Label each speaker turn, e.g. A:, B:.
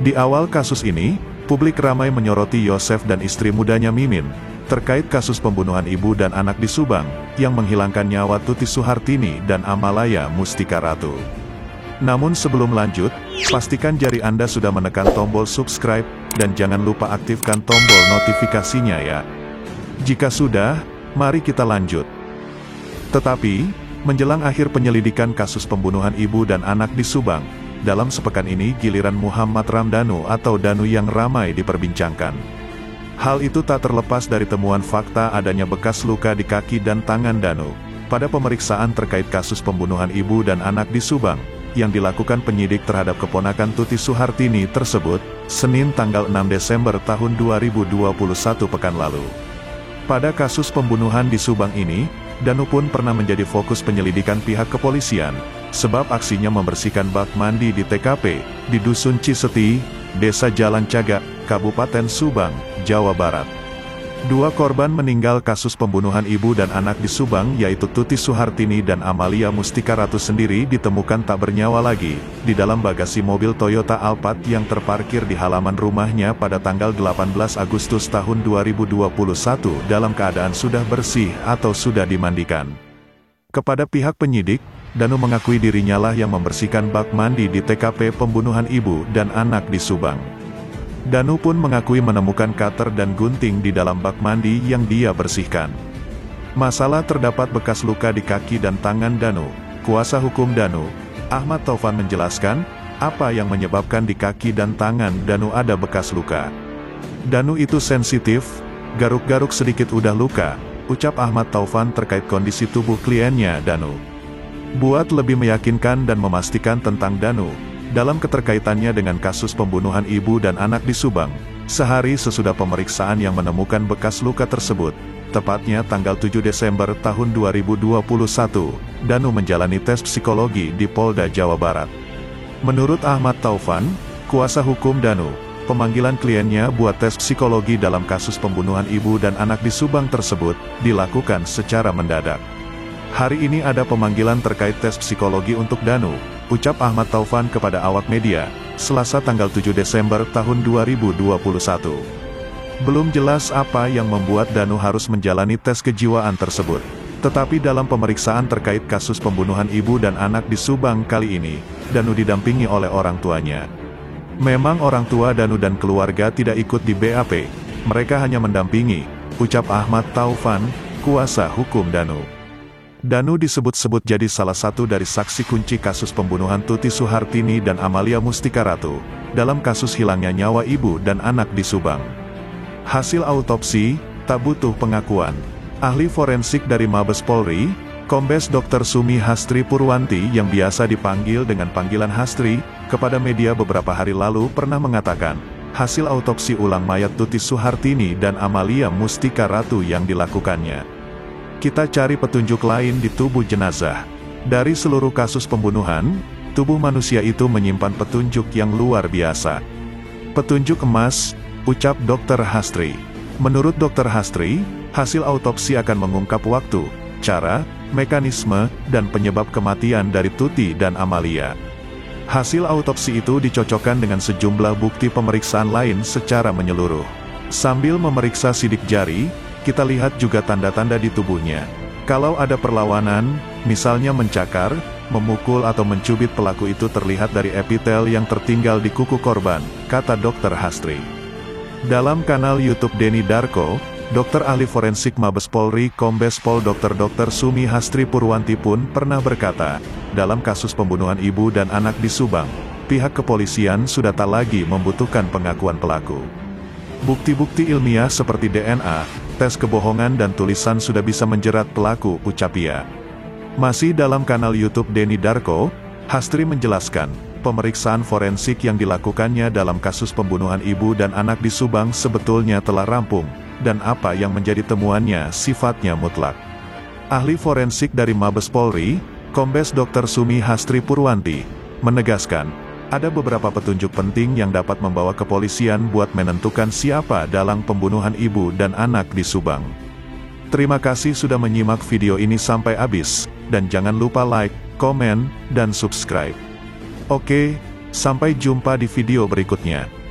A: Di awal kasus ini, publik ramai menyoroti Yosef dan istri mudanya Mimin, terkait kasus pembunuhan ibu dan anak di Subang, yang menghilangkan nyawa Tuti Suhartini dan Amalia Mustika Ratu. Namun sebelum lanjut, pastikan jari Anda sudah menekan tombol subscribe, dan jangan lupa aktifkan tombol notifikasinya ya. Jika sudah, mari kita lanjut. Tetapi, menjelang akhir penyelidikan kasus pembunuhan ibu dan anak di Subang, dalam sepekan ini giliran Muhammad Ramdhanu atau Danu yang ramai diperbincangkan. Hal itu tak terlepas dari temuan fakta adanya bekas luka di kaki dan tangan Danu, pada pemeriksaan terkait kasus pembunuhan ibu dan anak di Subang, yang dilakukan penyidik terhadap keponakan Tuti Suhartini tersebut, Senin tanggal 6 Desember tahun 2021 pekan lalu. Pada kasus pembunuhan di Subang ini, Danu pun pernah menjadi fokus penyelidikan pihak kepolisian, sebab aksinya membersihkan bak mandi di TKP, di Dusun Ciseti, Desa Jalan Cagak, Kabupaten Subang, Jawa Barat. Dua korban meninggal kasus pembunuhan ibu dan anak di Subang yaitu Tuti Suhartini dan Amalia Mustika Ratu sendiri ditemukan tak bernyawa lagi, di dalam bagasi mobil Toyota Alphard yang terparkir di halaman rumahnya pada tanggal 18 Agustus tahun 2021 dalam keadaan sudah bersih atau sudah dimandikan. Kepada pihak penyidik, Danu mengakui dirinya lah yang membersihkan bak mandi di TKP pembunuhan ibu dan anak di Subang. Danu pun mengakui menemukan cutter dan gunting di dalam bak mandi yang dia bersihkan. Masalah terdapat bekas luka di kaki dan tangan Danu. Kuasa hukum Danu, Ahmad Taufan menjelaskan, apa yang menyebabkan di kaki dan tangan Danu ada bekas luka. Danu itu sensitif, garuk-garuk sedikit udah luka, ucap Ahmad Taufan terkait kondisi tubuh kliennya Danu. Buat lebih meyakinkan dan memastikan tentang Danu, dalam keterkaitannya dengan kasus pembunuhan ibu dan anak di Subang, sehari sesudah pemeriksaan yang menemukan bekas luka tersebut, tepatnya tanggal 7 Desember tahun 2021, Danu menjalani tes psikologi di Polda Jawa Barat. Menurut Ahmad Taufan, kuasa hukum Danu, pemanggilan kliennya buat tes psikologi dalam kasus pembunuhan ibu dan anak di Subang tersebut, dilakukan secara mendadak. Hari ini ada pemanggilan terkait tes psikologi untuk Danu, ucap Ahmad Taufan kepada awak media, Selasa tanggal 7 Desember tahun 2021. Belum jelas apa yang membuat Danu harus menjalani tes kejiwaan tersebut. Tetapi dalam pemeriksaan terkait kasus pembunuhan ibu dan anak di Subang kali ini, Danu didampingi oleh orang tuanya. Memang orang tua Danu dan keluarga tidak ikut di BAP, mereka hanya mendampingi, ucap Ahmad Taufan, kuasa hukum Danu. Danu disebut-sebut jadi salah satu dari saksi kunci kasus pembunuhan Tuti Suhartini dan Amalia Mustika Ratu, dalam kasus hilangnya nyawa ibu dan anak di Subang. Hasil autopsi, tak butuh pengakuan. Ahli forensik dari Mabes Polri, Kombes Dr. Sumi Hastri Purwanti yang biasa dipanggil dengan panggilan Hastri, kepada media beberapa hari lalu pernah mengatakan, hasil autopsi ulang mayat Tuti Suhartini dan Amalia Mustika Ratu yang dilakukannya. Kita cari petunjuk lain di tubuh jenazah. Dari seluruh kasus pembunuhan, tubuh manusia itu menyimpan petunjuk yang luar biasa. Petunjuk emas, ucap Dr. Hastri. Menurut Dr. Hastri, hasil autopsi akan mengungkap waktu, cara, mekanisme, dan penyebab kematian dari Tuti dan Amalia. Hasil autopsi itu dicocokkan dengan sejumlah bukti pemeriksaan lain secara menyeluruh. Sambil memeriksa sidik jari, kita lihat juga tanda-tanda di tubuhnya. Kalau ada perlawanan, misalnya mencakar, memukul atau mencubit pelaku itu terlihat dari epitel yang tertinggal di kuku korban, kata Dr. Hastri. Dalam kanal YouTube Denny Darko, dokter ahli forensik Mabes Polri Kombes Pol Dr. Sumi Hastri Purwanti pun pernah berkata, dalam kasus pembunuhan ibu dan anak di Subang, pihak kepolisian sudah tak lagi membutuhkan pengakuan pelaku. Bukti-bukti ilmiah seperti DNA, tes kebohongan dan tulisan sudah bisa menjerat pelaku, ucap ia. Masih dalam kanal YouTube Denny Darko, Hastri menjelaskan, pemeriksaan forensik yang dilakukannya dalam kasus pembunuhan ibu dan anak di Subang sebetulnya telah rampung, dan apa yang menjadi temuannya sifatnya mutlak. Ahli forensik dari Mabes Polri, Kombes Dr. Sumi Hastri Purwanti, menegaskan, ada beberapa petunjuk penting yang dapat membawa kepolisian buat menentukan siapa dalang pembunuhan ibu dan anak di Subang. Terima kasih sudah menyimak video ini sampai habis, dan jangan lupa like, komen, dan subscribe. Oke, Sampai jumpa di video berikutnya.